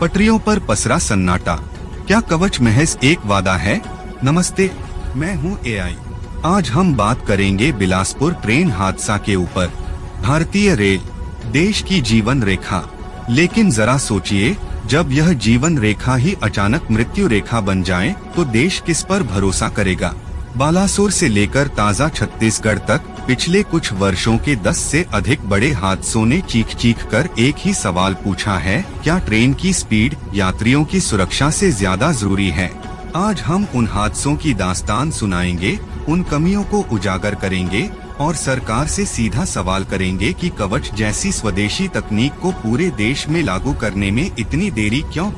पटरियों पर पसरा सन्नाटा। क्या कवच महज एक वादा है? नमस्ते, मैं हूं एआई। आज हम बात करेंगे बिलासपुर ट्रेन हादसा के ऊपर। भारतीय रेल, देश की जीवन रेखा। लेकिन जरा सोचिए, जब यह जीवन रेखा ही अचानक मृत्यु रेखा बन जाए तो देश किस पर भरोसा करेगा? बालासोर से लेकर ताजा छत्तीसगढ़ तक पिछले कुछ वर्षों के 10 से अधिक बड़े हादसों ने चीख चीख कर एक ही सवाल पूछा है, क्या ट्रेन की स्पीड यात्रियों की सुरक्षा से ज्यादा जरूरी है? आज हम उन हादसों की दास्तान सुनाएंगे, उन कमियों को उजागर करेंगे और सरकार से सीधा सवाल करेंगे कि कवच जैसी स्वदेशी तकनीक को पूरे देश में लागू करने में इतनी देरी क्यों?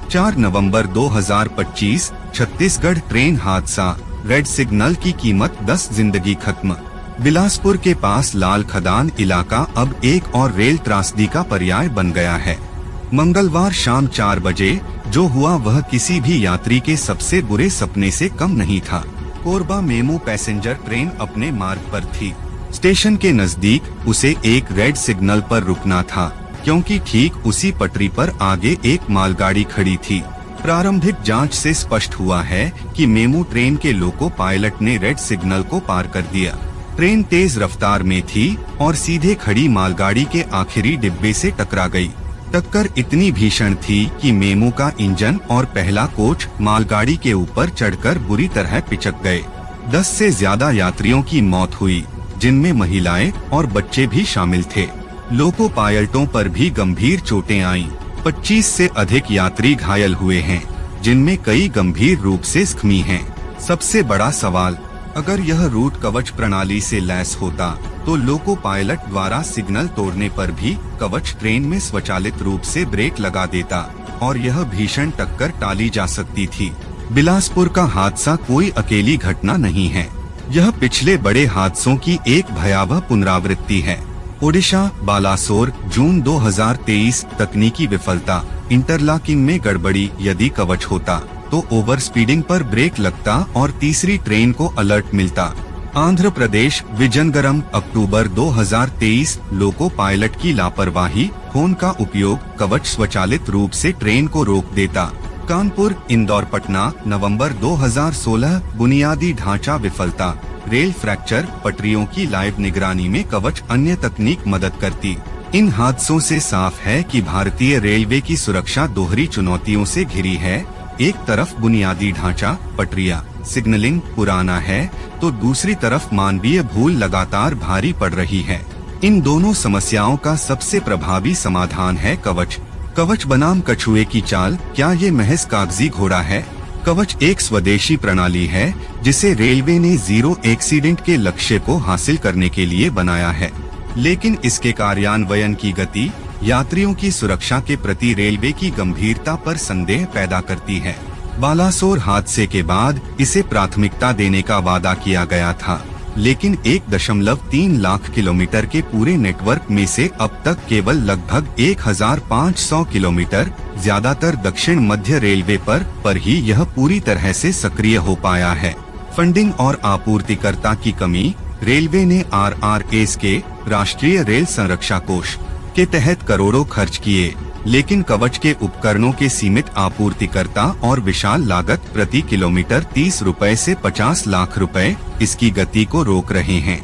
4 नवंबर 2025 छत्तीसगढ़ ट्रेन हादसा, रेड सिग्नल की कीमत 10 जिंदगी खत्म। बिलासपुर के पास लाल खदान इलाका अब एक और रेल त्रासदी का पर्याय बन गया है। मंगलवार शाम 4 बजे जो हुआ वह किसी भी यात्री के सबसे बुरे सपने से कम नहीं था। कोरबा मेमू पैसेंजर ट्रेन अपने मार्ग पर थी। स्टेशन के नजदीक उसे एक रेड सिग्नल पर रुकना था, क्योंकि ठीक उसी पटरी पर आगे एक मालगाड़ी खड़ी थी। प्रारंभिक जांच से स्पष्ट हुआ है कि मेमू ट्रेन के लोको पायलट ने रेड सिग्नल को पार कर दिया। ट्रेन तेज रफ्तार में थी और सीधे खड़ी मालगाड़ी के आखिरी डिब्बे से टकरा गई। टक्कर इतनी भीषण थी कि मेमू का इंजन और पहला कोच मालगाड़ी के ऊपर चढ़कर बुरी तरह पिचक गए। 10 से ज्यादा यात्रियों की मौत हुई, जिनमें महिलाएं और बच्चे भी शामिल थे। लोको पायलटों पर भी गंभीर चोटें आईं। 25 से अधिक यात्री घायल हुए हैं, जिनमें कई गंभीर रूप से जख्मी हैं। सबसे बड़ा सवाल, अगर यह रूट कवच प्रणाली से लैस होता तो लोको पायलट द्वारा सिग्नल तोड़ने पर भी कवच ट्रेन में स्वचालित रूप से ब्रेक लगा देता और यह भीषण टक्कर टाली जा सकती थी। बिलासपुर का हादसा कोई अकेली घटना नहीं है, यह पिछले बड़े हादसों की एक भयावह पुनरावृत्ति है। ओडिशा, बालासोर, जून 2023, तकनीकी विफलता, इंटरलॉकिंग में गड़बड़ी। यदि कवच होता तो ओवर स्पीडिंग पर ब्रेक लगता और तीसरी ट्रेन को अलर्ट मिलता। आंध्र प्रदेश, विजयनगरम, अक्टूबर 2023, लोको पायलट की लापरवाही, फोन का उपयोग, कवच स्वचालित रूप से ट्रेन को रोक देता। कानपुर, इंदौर, पटना, नवंबर 2016, बुनियादी ढांचा विफलता, रेल फ्रैक्चर, पटरियों की लाइव निगरानी में कवच अन्य तकनीक मदद करती। इन हादसों से साफ है कि भारतीय रेलवे की सुरक्षा दोहरी चुनौतियों से घिरी है। एक तरफ बुनियादी ढांचा, पटरियां, सिग्नलिंग पुराना है, तो दूसरी तरफ मानवीय भूल लगातार भारी पड़ रही है। इन दोनों समस्याओं का सबसे प्रभावी समाधान है कवच। कवच बनाम कछुए की चाल, क्या ये महज कागजी घोड़ा है? कवच एक स्वदेशी प्रणाली है जिसे रेलवे ने जीरो एक्सीडेंट के लक्ष्य को हासिल करने के लिए बनाया है, लेकिन इसके कार्यान्वयन की गति यात्रियों की सुरक्षा के प्रति रेलवे की गंभीरता पर संदेह पैदा करती है। बालासोर हादसे के बाद इसे प्राथमिकता देने का वादा किया गया था, लेकिन 1.3 लाख किलोमीटर के पूरे नेटवर्क में से अब तक केवल लगभग 1500 किलोमीटर, ज्यादातर दक्षिण मध्य रेलवे पर ही यह पूरी तरह से सक्रिय हो पाया है। फंडिंग और आपूर्तिकर्ता की कमी, रेलवे ने RRSK, राष्ट्रीय रेल संरक्षा कोष के तहत करोड़ों खर्च किए, लेकिन कवच के उपकरणों के सीमित आपूर्तिकर्ता और विशाल लागत प्रति किलोमीटर 30 रुपए से 50 लाख रुपए इसकी गति को रोक रहे हैं।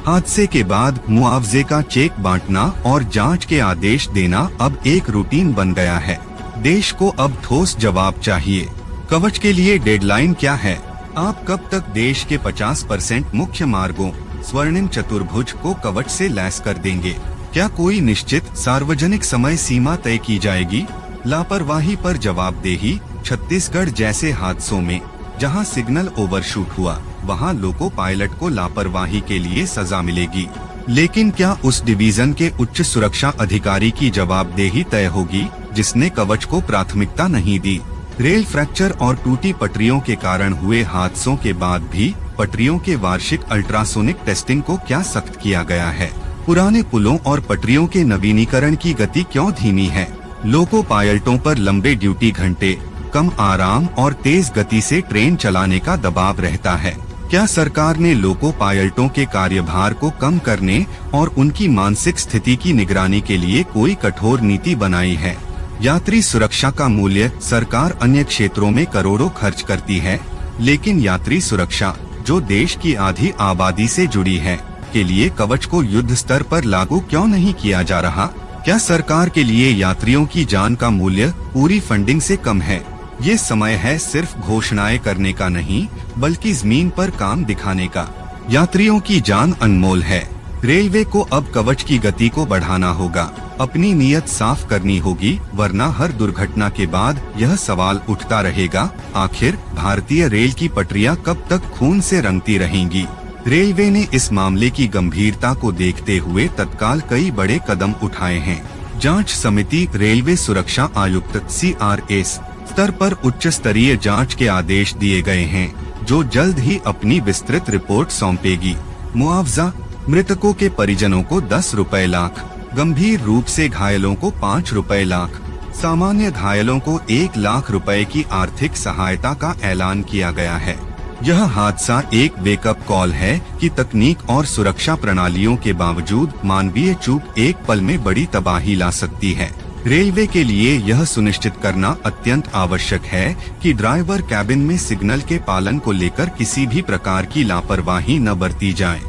हादसे के बाद मुआवजे का चेक बांटना और जांच के आदेश देना अब एक रूटीन बन गया है। देश को अब ठोस जवाब चाहिए। कवच के लिए डेडलाइन क्या है? आप कब तक देश के 50% मुख्य मार्गों, स्वर्णिम चतुर्भुज को कवच से लैस कर देंगे? क्या कोई निश्चित सार्वजनिक समय सीमा तय की जाएगी? लापरवाही पर जवाबदेही, छत्तीसगढ़ जैसे हादसों में जहां सिग्नल ओवरशूट हुआ, वहां लोको पायलट को लापरवाही के लिए सजा मिलेगी, लेकिन क्या उस डिवीजन के उच्च सुरक्षा अधिकारी की जवाबदेही तय होगी जिसने कवच को प्राथमिकता नहीं दी? रेल फ्रैक्चर और टूटी पटरियों के कारण हुए हादसों के बाद भी पटरियों के वार्षिक अल्ट्रासोनिक टेस्टिंग को क्या सख्त किया गया है? पुराने पुलों और पटरियों के नवीनीकरण की गति क्यों धीमी है? लोको पायलटों पर लंबे ड्यूटी घंटे, कम आराम और तेज गति से ट्रेन चलाने का दबाव रहता है। क्या सरकार ने लोको पायलटों के कार्यभार को कम करने और उनकी मानसिक स्थिति की निगरानी के लिए कोई कठोर नीति बनाई है? यात्री सुरक्षा का मूल्य सरकार अन्य क्षेत्रों में करोड़ों खर्च करती है, लेकिन यात्री सुरक्षा, जो देश की आधी आबादी से जुड़ी है, के लिए कवच को युद्ध स्तर पर लागू क्यों नहीं किया जा रहा? क्या सरकार के लिए यात्रियों की जान का मूल्य पूरी फंडिंग से कम है? ये समय है सिर्फ घोषणाएं करने का नहीं, बल्कि जमीन पर काम दिखाने का। यात्रियों की जान अनमोल है। रेलवे को अब कवच की गति को बढ़ाना होगा, अपनी नीयत साफ करनी होगी, वरना हर दुर्घटना के बाद यह सवाल उठता रहेगा, आखिर भारतीय रेल की पटरियां कब तक खून से रंगती रहेंगी? रेलवे ने इस मामले की गंभीरता को देखते हुए तत्काल कई बड़े कदम उठाए हैं। जांच समिति रेलवे सुरक्षा आयुक्त CRS स्तर पर उच्च स्तरीय जांच के आदेश दिए गए हैं, जो जल्द ही अपनी विस्तृत रिपोर्ट सौंपेगी। मुआवजा, मृतकों के परिजनों को 10 रुपए लाख, गंभीर रूप से घायलों को 5 रुपए लाख, सामान्य घायलों को 1 लाख रुपए की आर्थिक सहायता का ऐलान किया गया है। यह हादसा एक वेकअप कॉल है कि तकनीक और सुरक्षा प्रणालियों के बावजूद मानवीय चूक एक पल में बड़ी तबाही ला सकती है। रेलवे के लिए यह सुनिश्चित करना अत्यंत आवश्यक है कि ड्राइवर कैबिन में सिग्नल के पालन को लेकर किसी भी प्रकार की लापरवाही न बरती जाए।